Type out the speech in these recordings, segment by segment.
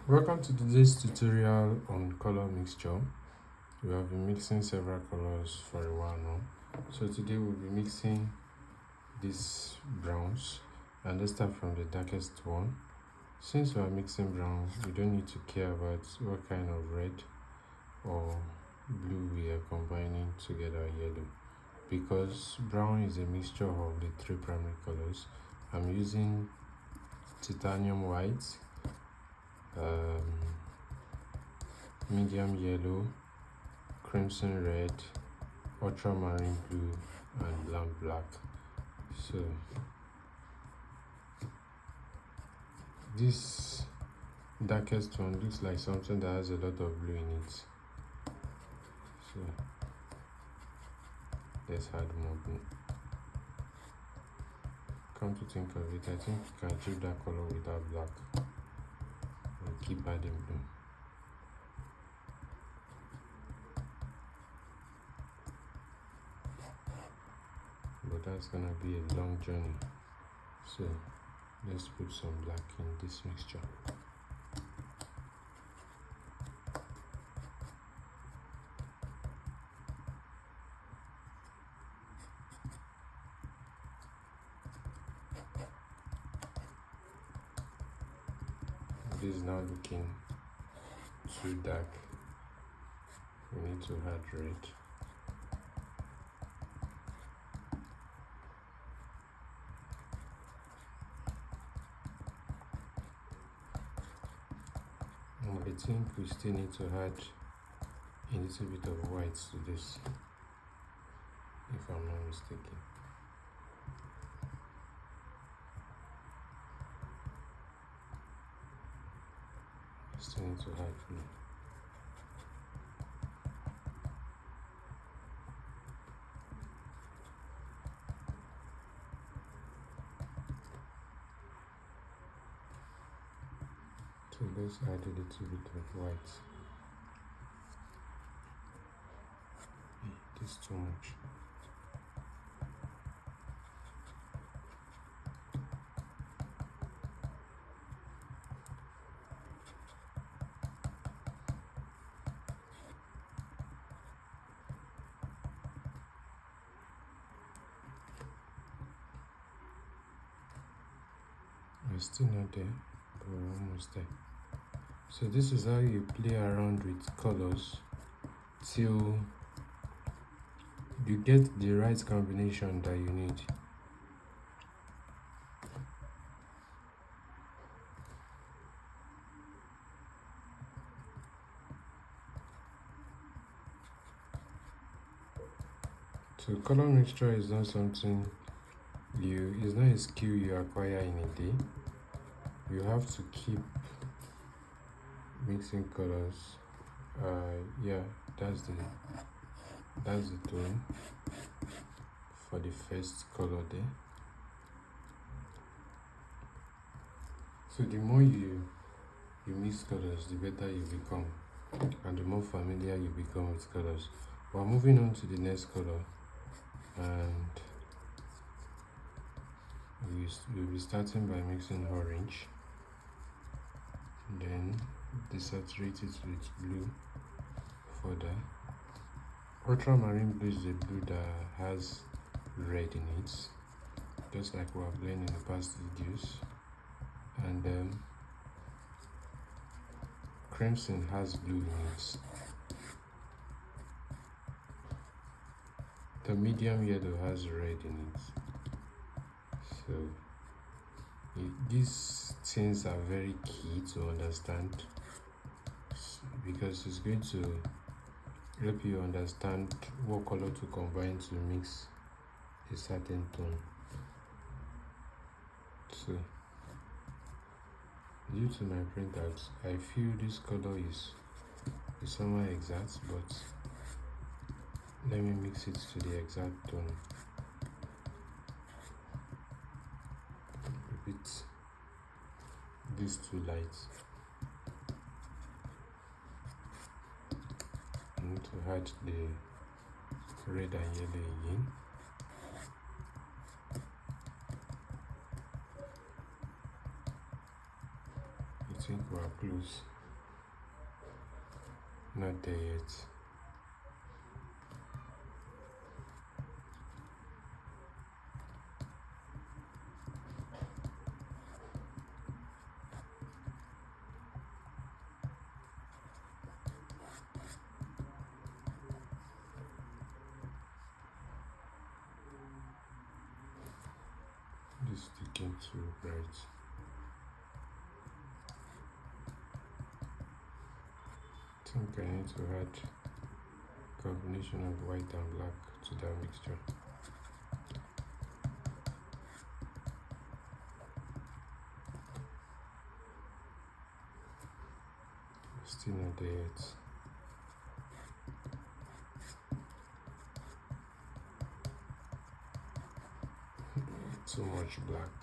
Welcome to today's tutorial on color mixture. We have been mixing several colors for a while now. So today we'll be mixing these browns, and let's start from the darkest one. Since we are mixing brown, we don't need to care about what kind of red or blue we are combining together, yellow, because brown is a mixture of the three primary colors. I'm using titanium white, medium yellow, crimson red, ultramarine blue, and lamp black. So this darkest one looks like something that has a lot of blue in it. So let's add more blue. Come to think of it, I think you can achieve that color without black and keep adding blue. But that's gonna be a long journey. So let's put some black in this mixture. This is now looking too dark. We need to add red. I think we still need to add a little bit of white to this, if I'm not mistaken. I still need to add blue. So let's add a little bit of white. This is too much. We're still not there, but we're almost there. So this is how you play around with colors till you get the right combination that you need. So color mixture is not something it's not a skill you acquire in a day. You have to keep mixing colors. Yeah, that's the tone for the first color there. So the more you mix colors, the better you become, and the more familiar you become with colors. We're moving on to the next color, and we'll be starting by mixing orange, then desaturate it with blue further. Ultramarine blue is the blue that has red in it, just like we have learned in the past videos. And crimson has blue in it. The medium yellow has red in it. So these things are very key to understand, because it's going to help you understand what color to combine to mix a certain tone. So due to my printout, I feel this color is somewhat exact, but let me mix it to the exact tone. Repeat these two lights. I need to add the red and yellow again. I think we are close. Not there yet. This is sticking too bright. I think I need to add combination of white and black to that mixture. Still not there yet. Too much black.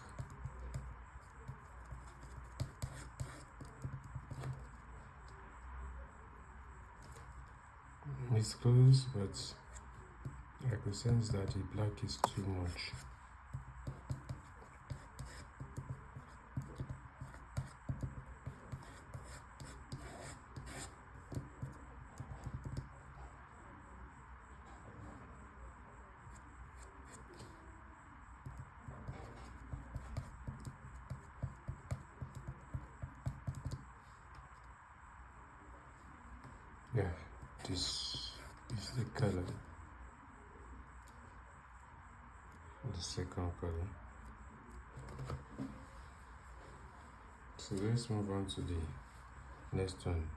It's close, but I could sense that the black is too much. Yeah, this is the color, the second color. So let's move on to the next one.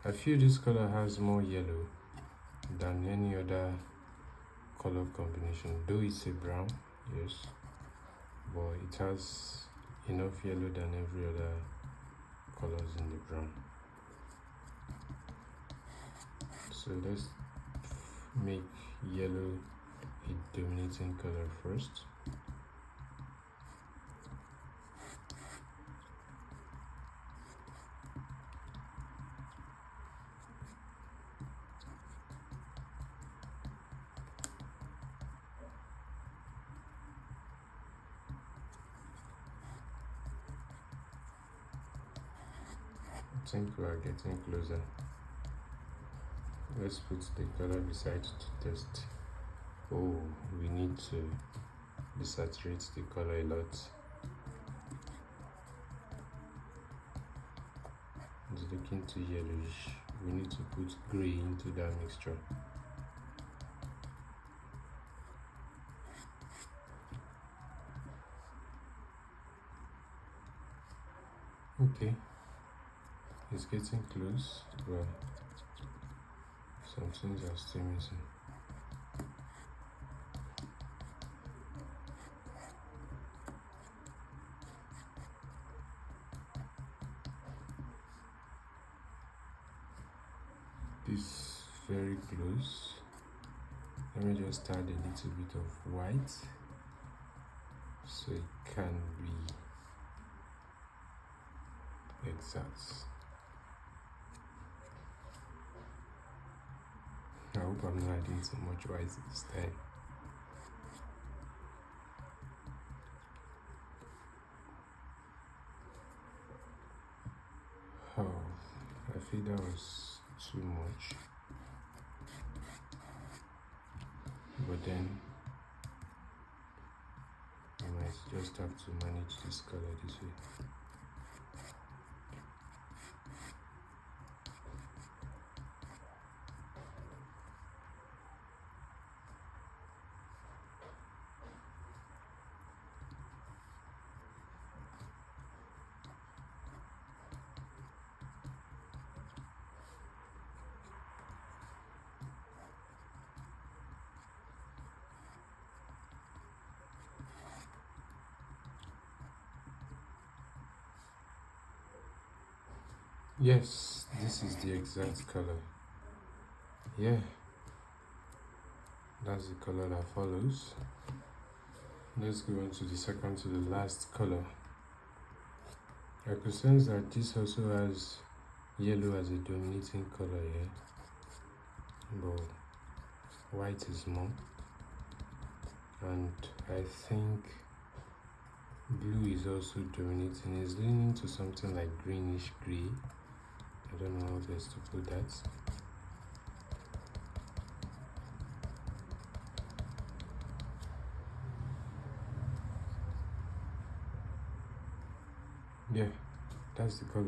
I feel this color has more yellow than any other color combination, though it's a brown, yes, but it has enough yellow than every other colors in the brown. So let's make yellow a dominating color first. I think we are getting closer. Let's put the color beside to test. Oh, we need to desaturate the color a lot. It's looking too yellowish. We need to put gray into that mixture. Okay, it's getting close, but some things are still missing. This is very close. Let me just add a little bit of white so it can be exact. I hope I'm not adding so much white this time. Oh, I feel that was too much. But then I might just have to manage this color this way. Yes, this is the exact color. Yeah, that's the color that follows. Let's go on to the second to the last color. I could sense that this also has yellow as a dominating color here, but white is more, and I think blue is also dominating. It's leaning to something like greenish gray. I don't know how best to put that. Yeah, that's the color.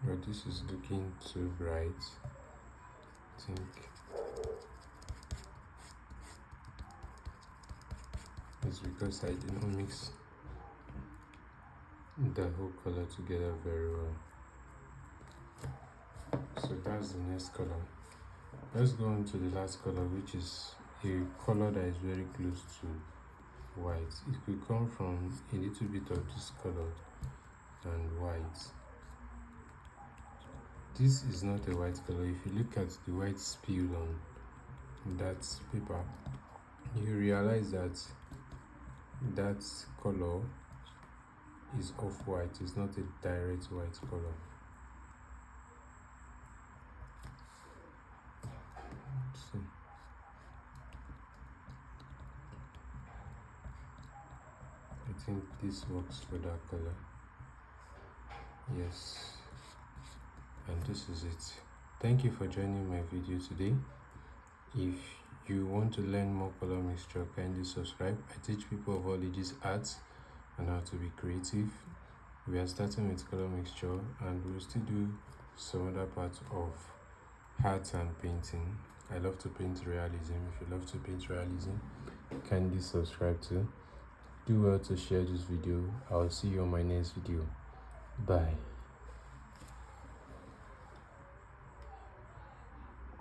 But this is looking too bright. I think it's because I did not mix the whole color together very well. So that's the next color. Let's go on to the last color, which is a color that is very close to white. It could come from a little bit of this color and white. This is not a white color. If you look at the white spilled on that paper, you realize that that color is off-white. It's not a direct white color. So I think this works for that color. Yes, and this is it. Thank you for joining my video today. If you want to learn more color mixture, kindly subscribe. I teach people of all ages arts and how to be creative. We are starting with color mixture, and we'll still do some other parts of art and painting. I love to paint realism. If you love to paint realism, kindly subscribe too. Do well to share this video. I'll see you on my next video. Bye.